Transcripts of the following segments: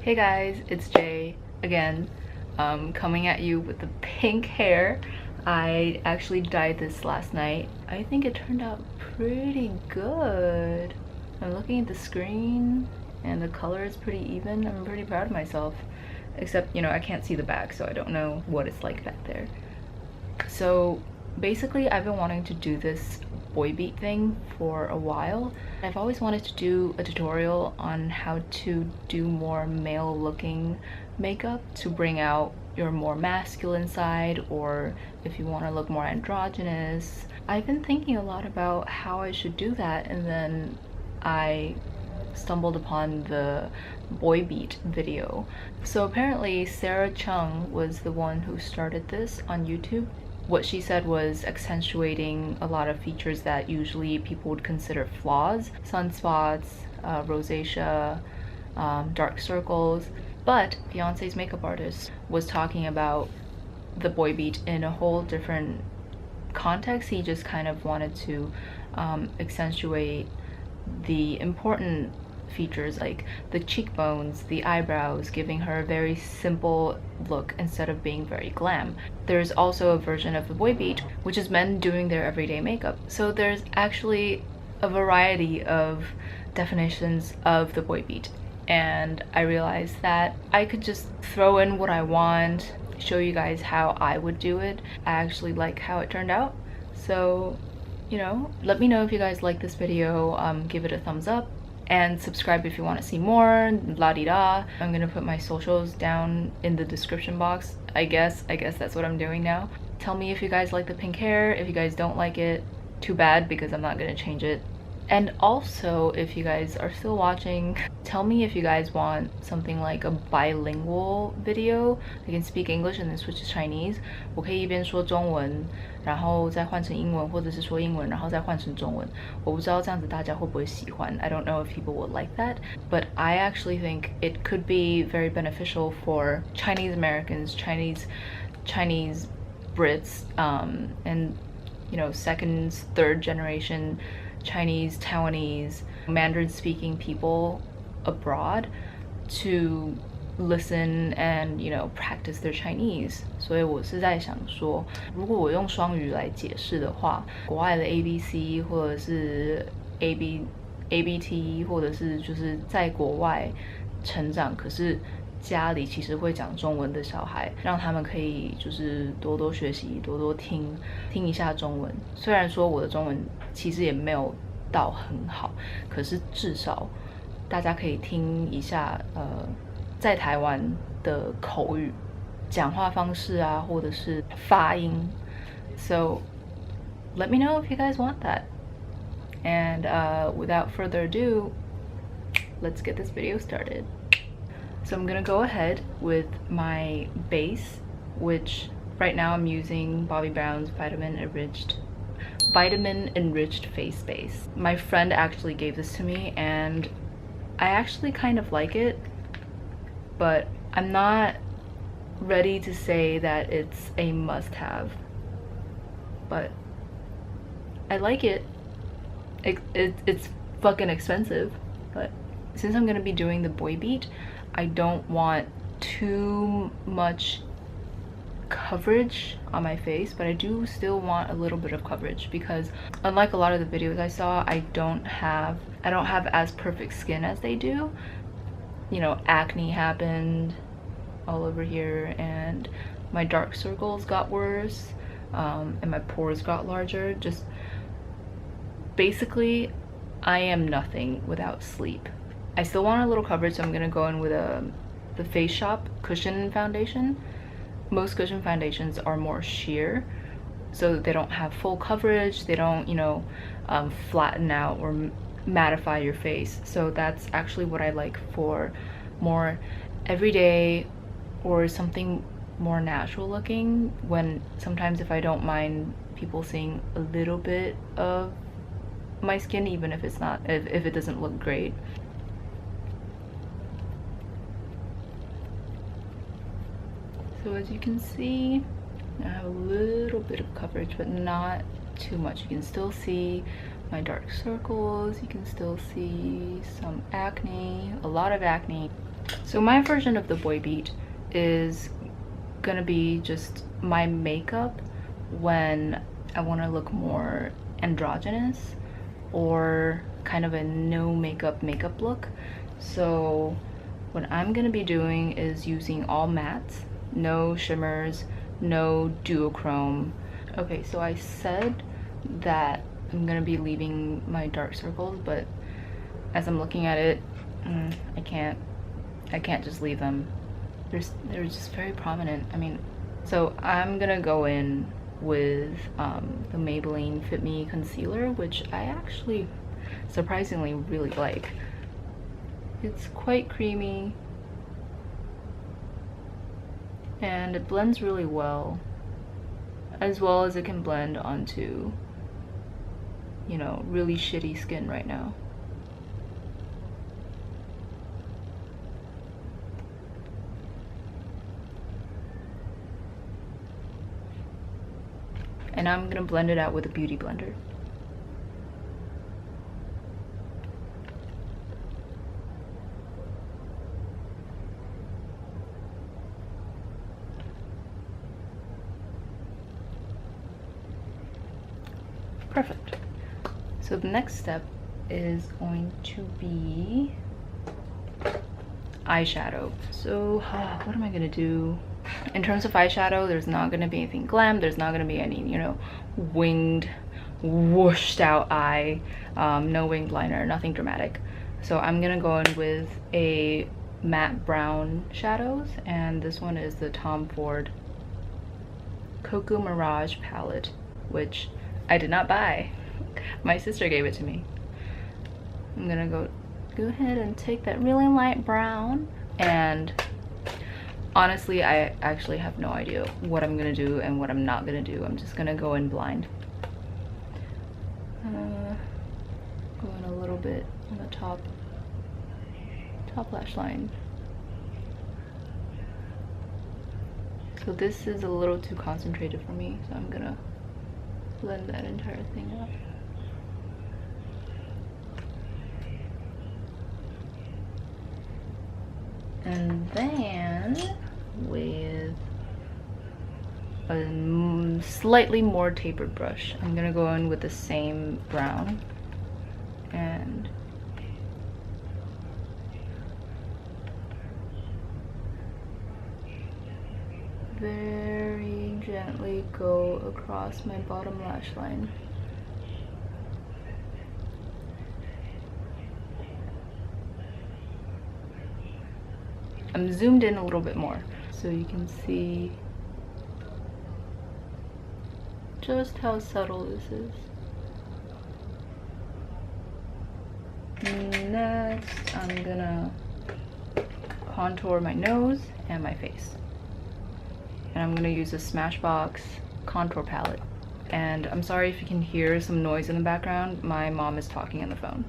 Hey guys, it's Jay again, coming at you with the pink hair. I actually dyed this last night. I think it turned out pretty good. I'm looking at the screen and the color is pretty even. I'm pretty proud of myself. Except, you know, I can't see the back, so I don't know what it's like back there. So basically, I've been wanting to do this boy beat thing for a while. I've always wanted to do a tutorial on how to do more male looking makeup to bring out your more masculine side, or if you want to look more androgynous. I've been thinking a lot about how I should do that, and then I stumbled upon the boy beat video. So apparently Sarah Chung was the one who started this on YouTube. What she said was accentuating a lot of features that usually people would consider flaws: sunspots, rosacea, dark circles. But Beyonce's makeup artist was talking about the boy beat in a whole different context. He just kind of wanted to accentuate the important features like the cheekbones, the eyebrows, giving her a very simple look instead of being very glam. There's also a version of the boy beat which is men doing their everyday makeup. So there's actually a variety of definitions of the boy beat, and I realized that I could just throw in what I want, show you guys how I would do it. I actually like how it turned out, so you know, let me know if you guys like this video. Give it a thumbs up and subscribe if you want to see more. La-di-da. I'm gonna put my socials down in the description box. I guess that's what I'm doing now. Tell me if you guys like the pink hair. If you guys don't like it, too bad, because I'm not gonna change it. And also, if you guys are still watching, tell me if you guys want something like a bilingual video. I can speak English and then switch to Chinese. 我可以一边说中文，然后再换成英文，或者是说英文，然后再换成中文。我不知道这样子大家会不会喜欢。I don't know if people would like that, but I actually think it could be very beneficial for Chinese Americans, Chinese Brits, and you know, second, third generation Chinese, Taiwanese, Mandarin speaking people abroad to listen and, you know, practice their Chinese. 所以我是在想说，如果我用双语来解释的话，国外的 ABC 或者是 ABT 或者是就是在国外成长，可是家里其实会讲中文的小孩，让他们可以就是多多学习，多多听一下中文。虽然说我的中文其实也没有到很好，可是至少大家可以听一下在台湾的口语讲话方式啊，或者是发音。So let me know if you guys want that. And without further ado, let's get this video started. So I'm gonna go ahead with my base, which right now I'm using Bobbi Brown's Vitamin Enriched face base. My friend actually gave this to me and I actually kind of like it, but I'm not ready to say that it's a must-have. But I like it. It's fucking expensive, but since I'm gonna be doing the boy beat, I don't want too much coverage on my face, but I do still want a little bit of coverage because unlike a lot of the videos I saw, I don't have as perfect skin as they do. You know, acne happened all over here and my dark circles got worse, and my pores got larger. Just basically, I am nothing without sleep. I still want a little coverage, so I'm gonna go in with the Face Shop cushion foundation. Most cushion foundations are more sheer, so they don't have full coverage. They don't, you know, flatten out or mattify your face. So that's actually what I like for more everyday or something more natural looking, when sometimes if I don't mind people seeing a little bit of my skin, even if it's not, if it doesn't look great. So as you can see, I have a little bit of coverage, but not too much. You can still see my dark circles, you can still see some acne, a lot of acne. So my version of the boy beat is gonna be just my makeup when I want to look more androgynous or kind of a no makeup look. So what I'm gonna be doing is using all mattes, no shimmers, no duochrome. Okay, so I said that I'm gonna be leaving my dark circles, but as I'm looking at it, I can't just leave them. They're just very prominent. I mean, so I'm gonna go in with the Maybelline Fit Me Concealer, which I actually surprisingly really like. It's quite creamy and it blends really well as it can blend onto, you know, really shitty skin right now. And I'm gonna blend it out with a beauty blender. Perfect. So the next step is going to be eyeshadow. So what am I gonna do? In terms of eyeshadow, there's not gonna be anything glam, there's not gonna be any, you know, winged, whooshed out eye, no winged liner, nothing dramatic. So I'm gonna go in with a matte brown shadows, and this one is the Tom Ford Cocoa Mirage palette, which I did not buy. My sister gave it to me. I'm gonna go ahead and take that really light brown, and honestly, I actually have no idea what I'm gonna do and what I'm not gonna do. I'm just gonna go in blind. Go in a little bit on the top lash line. So this is a little too concentrated for me, so I'm gonna blend that entire thing up. And then with a slightly more tapered brush, I'm gonna go in with the same brown and very gently go across my bottom lash line. I'm zoomed in a little bit more so you can see just how subtle this is. Next, I'm gonna contour my nose and my face. And I'm gonna use a Smashbox contour palette. And I'm sorry if you can hear some noise in the background. My mom is talking on the phone.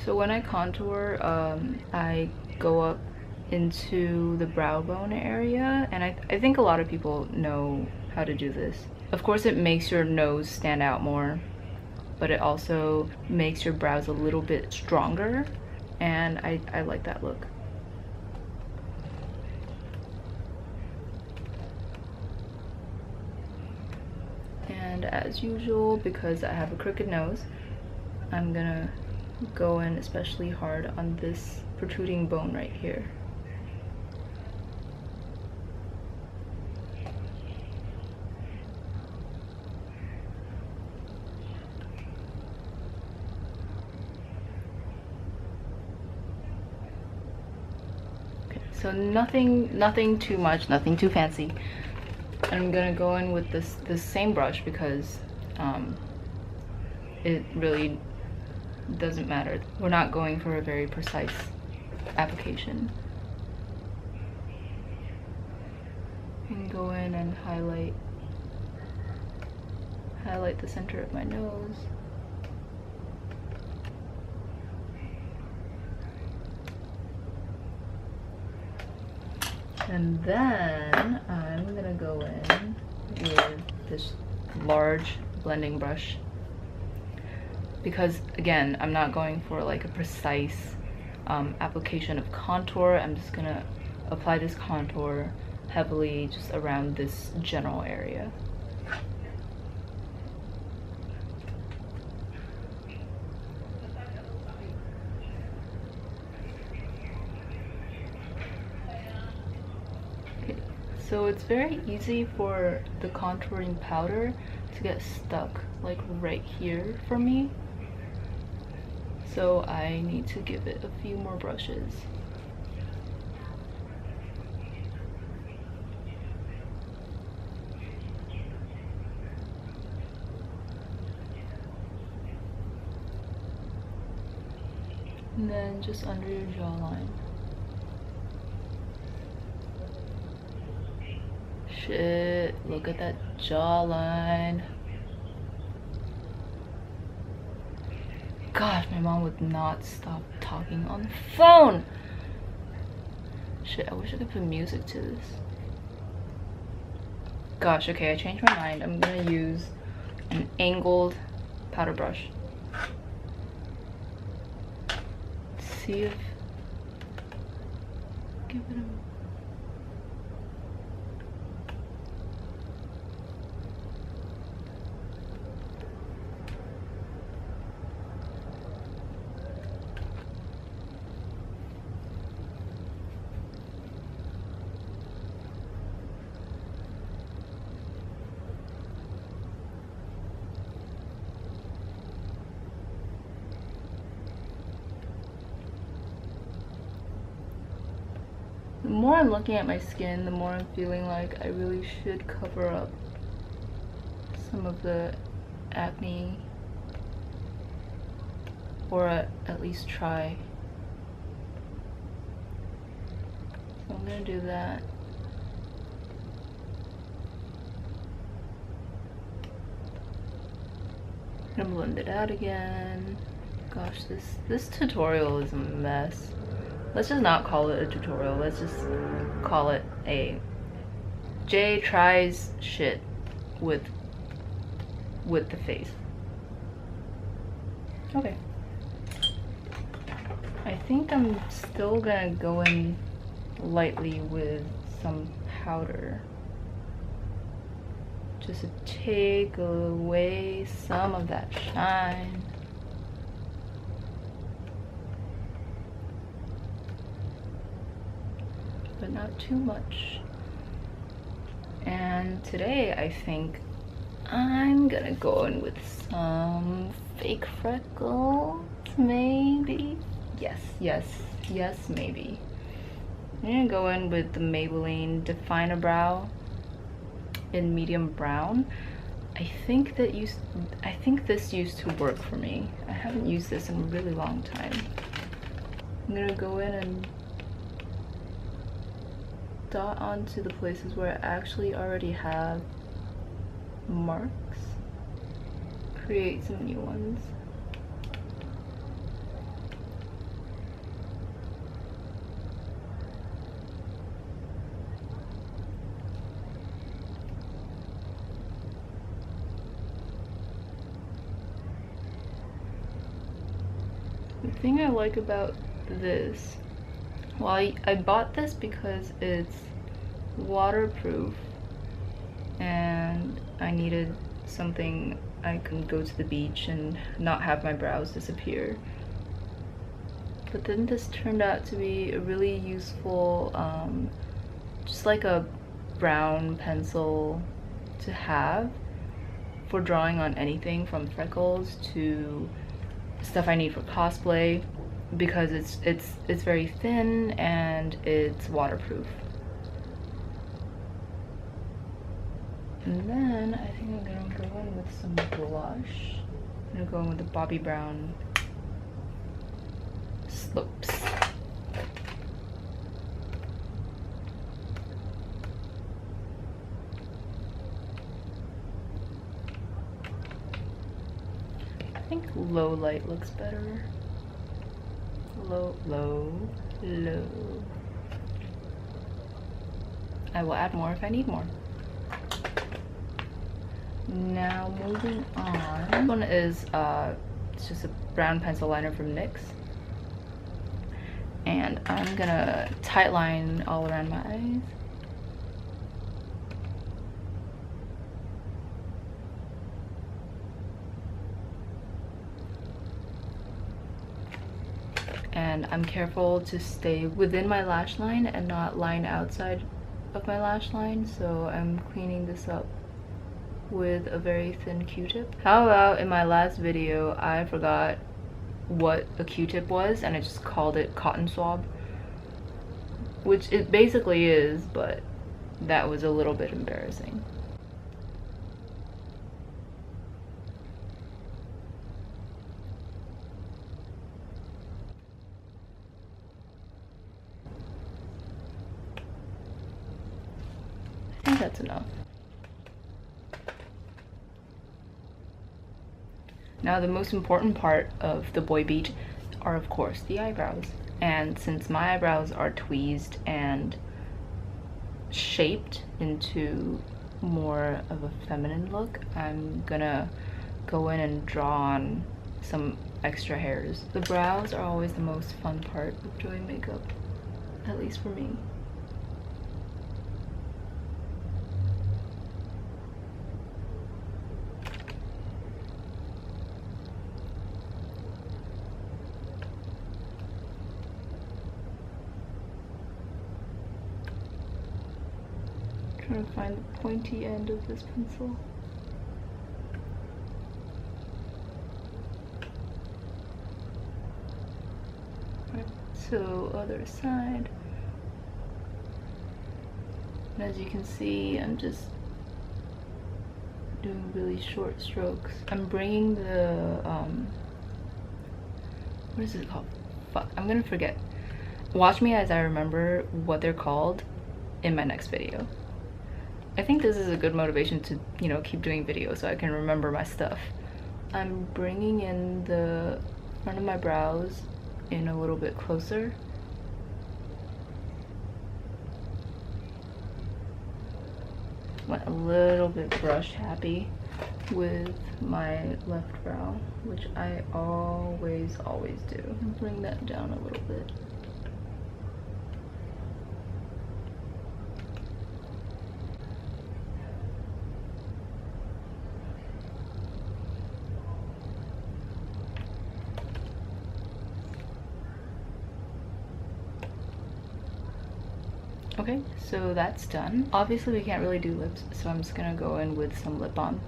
So when I contour, I go up into the brow bone area, and I think a lot of people know how to do this. Of course, it makes your nose stand out more, but it also makes your brows a little bit stronger, and I like that look. And as usual, because I have a crooked nose, I'm gonna go in especially hard on this protruding bone right here. Okay, so nothing too much, nothing too fancy. I'm gonna go in with this same brush because it really doesn't matter. We're not going for a very precise application. And go in and highlight the center of my nose. And then I'm gonna go in with this large blending brush, because again, I'm not going for like a precise application of contour. I'm just gonna apply this contour heavily just around this general area. So it's very easy for the contouring powder to get stuck like right here for me. So I need to give it a few more brushes. And then just under your jawline. Shit, look at that jawline. God, my mom would not stop talking on the phone. Shit, I wish I could put music to this. Gosh, okay, I changed my mind. I'm gonna use an angled powder brush. See if... give it a... The more I'm looking at my skin, the more I'm feeling like I really should cover up some of the acne, or at least try. So I'm gonna do that. I'm gonna blend it out again. Gosh, this tutorial is a mess. Let's just not call it a tutorial. Let's just call it a Jay tries shit with the face. Okay. I think I'm still gonna go in lightly with some powder, just to take away some of that shine. But not too much. And today I think I'm gonna go in with some fake freckles, maybe. Yes, maybe. I'm gonna go in with the Maybelline Eyebrow in medium brown. I think this used to work for me. I haven't used this in a really long time. I'm gonna go in and dot onto the places where I actually already have marks. Create some new ones. The thing I like about this, well, I bought this because it's waterproof and I needed something I can go to the beach and not have my brows disappear. But then this turned out to be a really useful, just like a brown pencil to have for drawing on anything from freckles to stuff I need for cosplay, because it's very thin and it's waterproof. And then I think I'm gonna go in with some blush. I'm gonna go in with the Bobbi Brown Slopes. I think low light looks better. Low. I will add more if I need more. Now moving on. This one is it's just a brown pencil liner from NYX. And I'm gonna tight line all around my eyes. And I'm careful to stay within my lash line and not line outside of my lash line, so I'm cleaning this up with a very thin Q-tip. How about in my last video I forgot what a Q-tip was and I just called it cotton swab, which it basically is, but that was a little bit embarrassing. I think that's enough. Now the most important part of the boy beach are of course the eyebrows. And since my eyebrows are tweezed and shaped into more of a feminine look, I'm gonna go in and draw on some extra hairs. The brows are always the most fun part of doing makeup, at least for me. Trying to find the pointy end of this pencil. Right, so other side. And as you can see, I'm just doing really short strokes. I'm bringing the, what is it called? Fuck, I'm gonna forget. Watch me as I remember what they're called in my next video. I think this is a good motivation to, you know, keep doing videos so I can remember my stuff. I'm bringing in the front of my brows in a little bit closer. Went a little bit brush happy with my left brow, which I always do. Bring that down a little bit. Okay, so that's done. Obviously we can't really do lips, so I'm just gonna go in with some lip balm.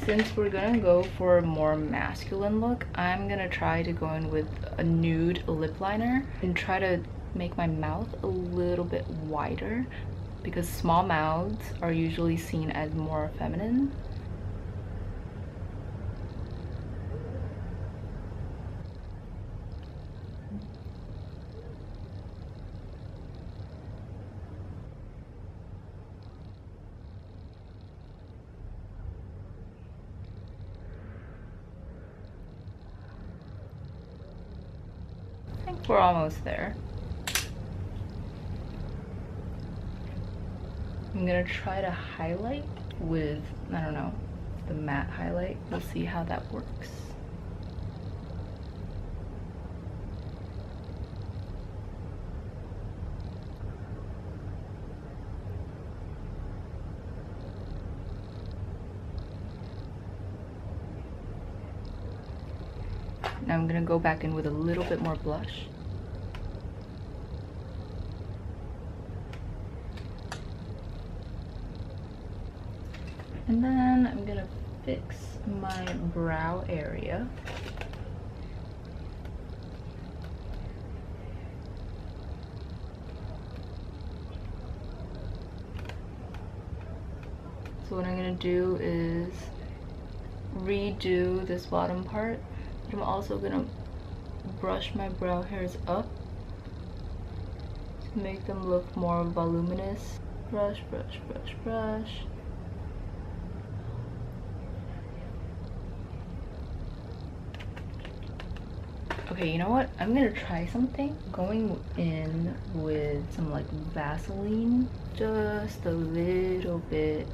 Since we're gonna go for a more masculine look, I'm gonna try to go in with a nude lip liner and try to make my mouth a little bit wider because small mouths are usually seen as more feminine. I think we're almost there. I'm gonna try to highlight with, I don't know, the matte highlight. We'll see how that works. Now I'm gonna go back in with a little bit more blush. And then I'm gonna fix my brow area. So what I'm gonna do is redo this bottom part. I'm also gonna brush my brow hairs up to make them look more voluminous. Brush, brush, brush, brush. Okay, you know what? I'm gonna try something. Going in with some like Vaseline, just a little bit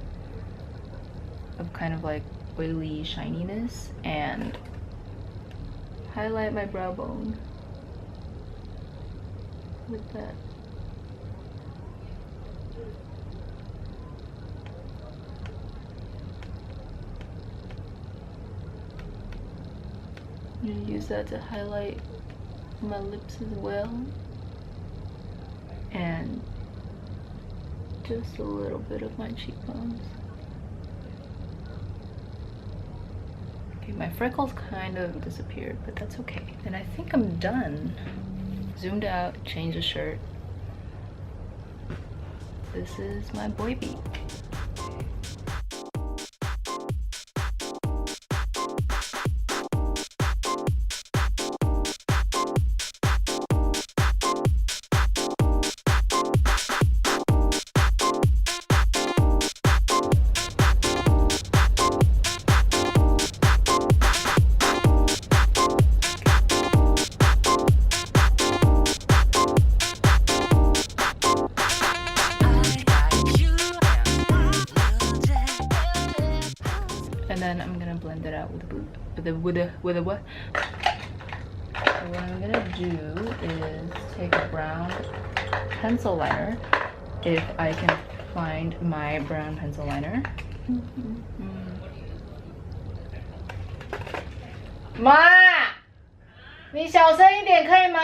of kind of like oily shininess, and highlight my brow bone with that. I'm gonna use that to highlight my lips as well, and just a little bit of my cheekbones. Okay, my freckles kind of disappeared, but that's okay. And I think I'm done. Zoomed out, changed the shirt. This is my Bobbi. And then I'm gonna blend it out with a what? So what I'm gonna do is take a brown pencil liner, if I can find my brown pencil liner. Ma, 你小声一点可以吗？